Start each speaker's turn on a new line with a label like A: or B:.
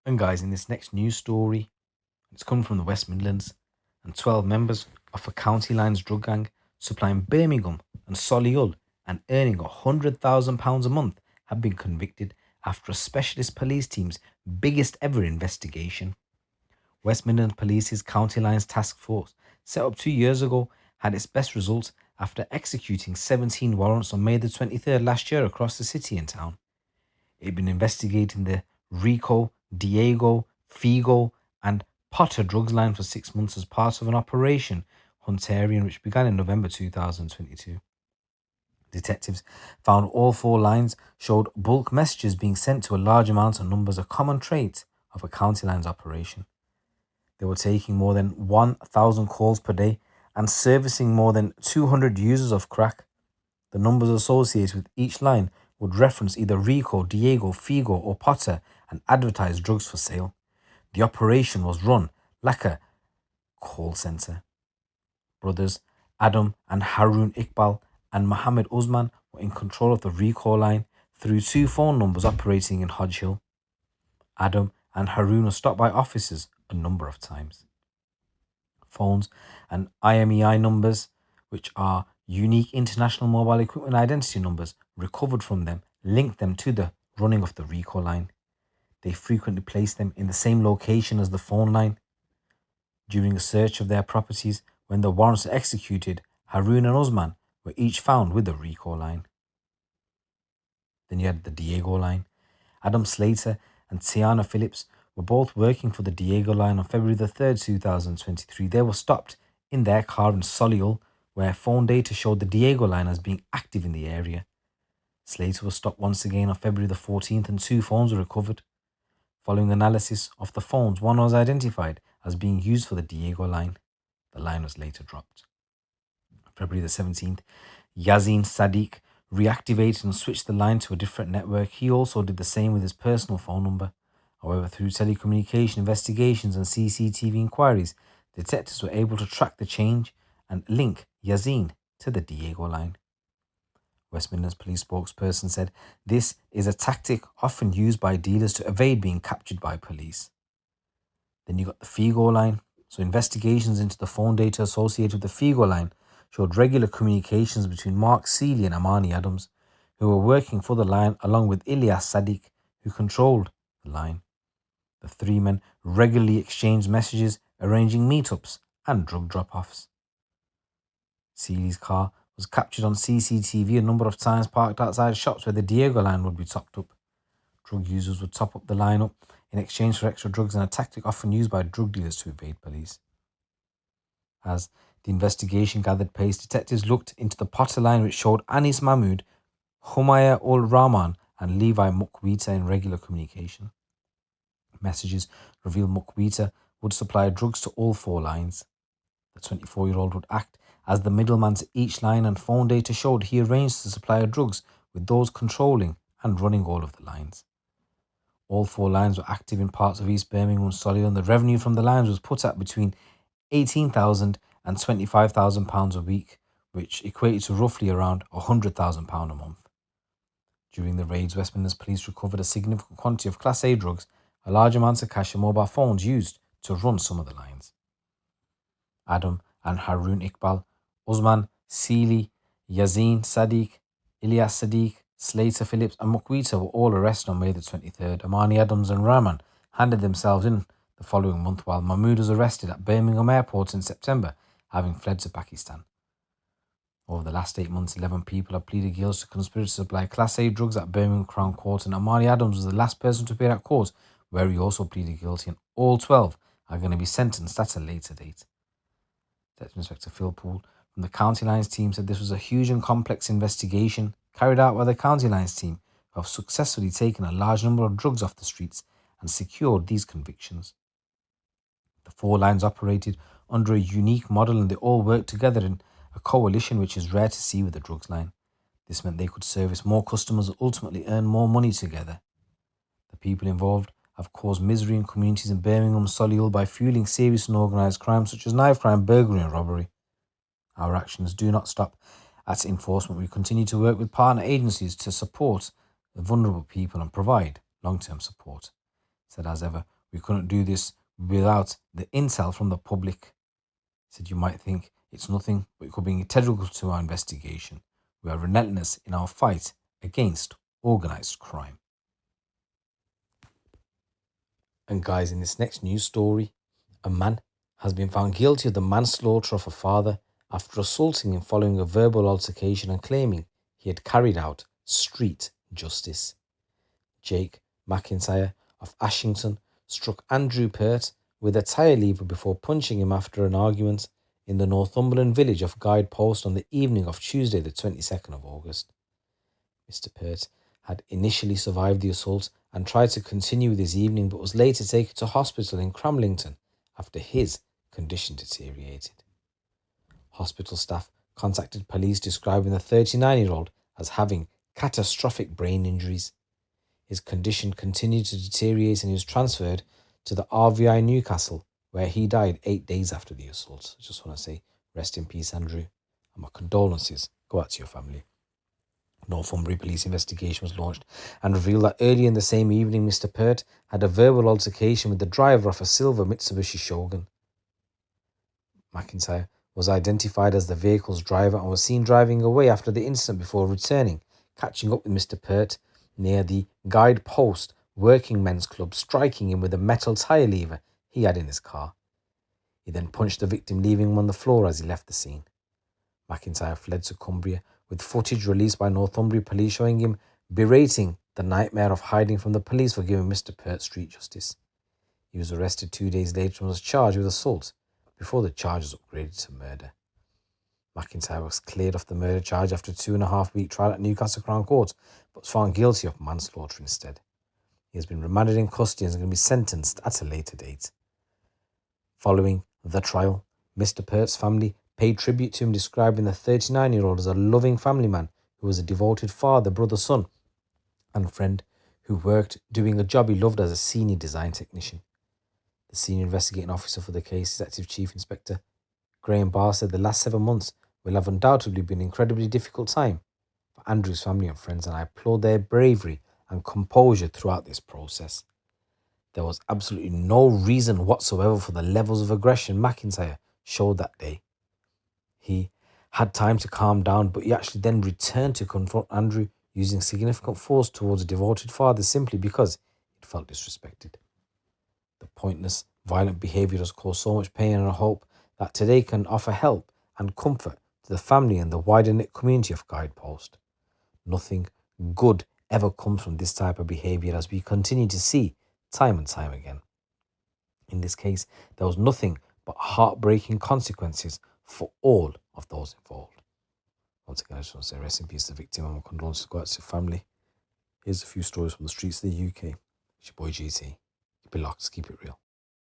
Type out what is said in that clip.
A: And guys, in this next news story, it's coming from the West Midlands, and 12 members of a county lines drug gang supplying Birmingham and Solihull and earning £100,000 a month have been convicted after a specialist police team's biggest ever investigation. West Midlands Police's County Lines Task Force, set up 2 years ago, had its best results after executing 17 warrants on May the 23rd last year across the city and town. It had been investigating the Rico, Diego, Figo, and Potter drugs line for 6 months as part of an Operation Huntarian which began in November 2022. Detectives found all four lines showed bulk messages being sent to a large amount of numbers, a common trait of a county lines operation. They were taking more than 1,000 calls per day and servicing more than 200 users of crack. The numbers associated with each line would reference either Rico, Diego, Figo, or Potter and advertise drugs for sale. The operation was run like a call center. Brothers Adam and Harun Iqbal and Mohammed Usman were in control of the Rico line through two phone numbers operating in Hodge Hill. Adam and Harun were stopped by officers a number of times. Phones and IMEI numbers, which are unique international mobile equipment identity numbers, recovered from them linked them to the running of the Rico line. They frequently placed them in the same location as the phone line. During a search of their properties, when the warrants were executed, Harun and Usman were each found with the Rico line. Then you had the Diego line. Adam Slater and Tiana Phillips were both working for the Diego line on February the 3rd, 2023. They were stopped in their car in Solihull, where phone data showed the Diego line as being active in the area. Slater was stopped once again on February the 14th and two phones were recovered. Following analysis of the phones, one was identified as being used for the Diego line. The line was later dropped. February the 17th, Yazin Sadiq reactivated and switched the line to a different network. He also did the same with his personal phone number. However, through telecommunication investigations and CCTV inquiries, detectives were able to track the change and link Yazin to the Diego line. West Midlands Police spokesperson said this is a tactic often used by dealers to evade being captured by police. Then you got the Figo line. So investigations into the phone data associated with the Figo line showed regular communications between Mark Seeley and Amani Adams, who were working for the line along with Ilyas Sadiq, who controlled the line. The three men regularly exchanged messages, arranging meetups and drug drop-offs. Seeley's car was captured on CCTV a number of times parked outside shops where the Diego line would be topped up. Drug users would top up the line up in exchange for extra drugs, and a tactic often used by drug dealers to evade police. As the investigation gathered pace, detectives looked into the Potter line, which showed Anis Mahmood, Humaya ul Rahman, and Levi Mukwita in regular communication. Messages revealed Mukwita would supply drugs to all four lines. The 24-year-old would act as the middleman to each line, and phone data showed he arranged to supply drugs with those controlling and running all of the lines. All four lines were active in parts of East Birmingham and Solihull, and the revenue from the lines was put at between £18,000 and £25,000 a week, which equated to roughly around £100,000 a month. During the raids, West Midlands Police recovered a significant quantity of Class A drugs, a large amount of cash and mobile phones used to run some of the lines. Adam and Harun Iqbal, Usman, Seeley, Yazin Sadiq, Ilyas Sadiq, Slater Phillips and Mukwita were all arrested on May the 23rd. Amani Adams and Rahman handed themselves in the following month, while Mahmood was arrested at Birmingham Airport in September, having fled to Pakistan. Over the last 8 months, 11 people have pleaded guilty to conspiracy to supply Class A drugs at Birmingham Crown Court, and Amani Adams was the last person to appear at court, where he also pleaded guilty, and all 12 are going to be sentenced at a later date. Detective Inspector Phil Poole from the County Lines team said this was a huge and complex investigation carried out by the County Lines team, who have successfully taken a large number of drugs off the streets and secured these convictions. The four lines operated under a unique model, and they all worked together in a coalition, which is rare to see with the drugs line. This meant they could service more customers and ultimately earn more money together. The people involved have caused misery in communities in Birmingham and Solihull by fueling serious and organised crime such as knife crime, burglary and robbery. Our actions do not stop at enforcement. We continue to work with partner agencies to support the vulnerable people and provide long-term support. said, as ever, we couldn't do this without the intel from the public. He said, you might think it's nothing, but it could be integral to our investigation. We are relentless in our fight against organised crime. And guys, in this next news story, a man has been found guilty of the manslaughter of a father after assaulting him following a verbal altercation and claiming he had carried out street justice. Jake McIntyre of Ashington struck Andrew Pert with a tyre lever before punching him after an argument in the Northumberland village of Guidepost on the evening of Tuesday, the 22nd of August. Mr. Pert had initially survived the assault and tried to continue with his evening, but was later taken to hospital in Cramlington after his condition deteriorated. Hospital staff contacted police describing the 39-year-old as having catastrophic brain injuries. His condition continued to deteriorate and he was transferred to the RVI Newcastle, where he died 8 days after the assault. I just want to say, rest in peace, Andrew, and my condolences go out to your family. Northumbria police investigation was launched and revealed that earlier in the same evening, Mr. Pert had a verbal altercation with the driver of a silver Mitsubishi Shogun. McIntyre was identified as the vehicle's driver and was seen driving away after the incident before returning, catching up with Mr. Pert near the Guidepost Working Men's Club, striking him with a metal tyre lever he had in his car. He then punched the victim, leaving him on the floor as he left the scene. McIntyre fled to Cumbria, with footage released by Northumbria police showing him berating the nightmare of hiding from the police for giving Mr. Pert street justice. He was arrested 2 days later and was charged with assault before the charge was upgraded to murder. McIntyre was cleared of the murder charge after a 2.5-week trial at Newcastle Crown Court, but was found guilty of manslaughter instead. He has been remanded in custody and is going to be sentenced at a later date. Following the trial, Mr. Pert's family paid tribute to him, describing the 39-year-old as a loving family man who was a devoted father, brother, son, and friend who worked doing a job he loved as a senior design technician. The senior investigating officer for the case, Detective Chief Inspector Graham Barr, said the last 7 months will have undoubtedly been an incredibly difficult time for Andrew's family and friends, and I applaud their bravery and composure throughout this process. There was absolutely no reason whatsoever for the levels of aggression McIntyre showed that day. He had time to calm down, but he actually then returned to confront Andrew using significant force towards a devoted father simply because it felt disrespected. The pointless, violent behaviour has caused so much pain, and I hope that today can offer help and comfort to the family and the wider knit community of Guidepost. Nothing good ever comes from this type of behaviour, as we continue to see time and time again. In this case, there was nothing but heartbreaking consequences for all of those involved. Once again, I just want to say rest in peace to the victim and my condolences go out to the family. Here's a few stories from the streets of the UK. It's your boy GT. Keep it locked, keep it real.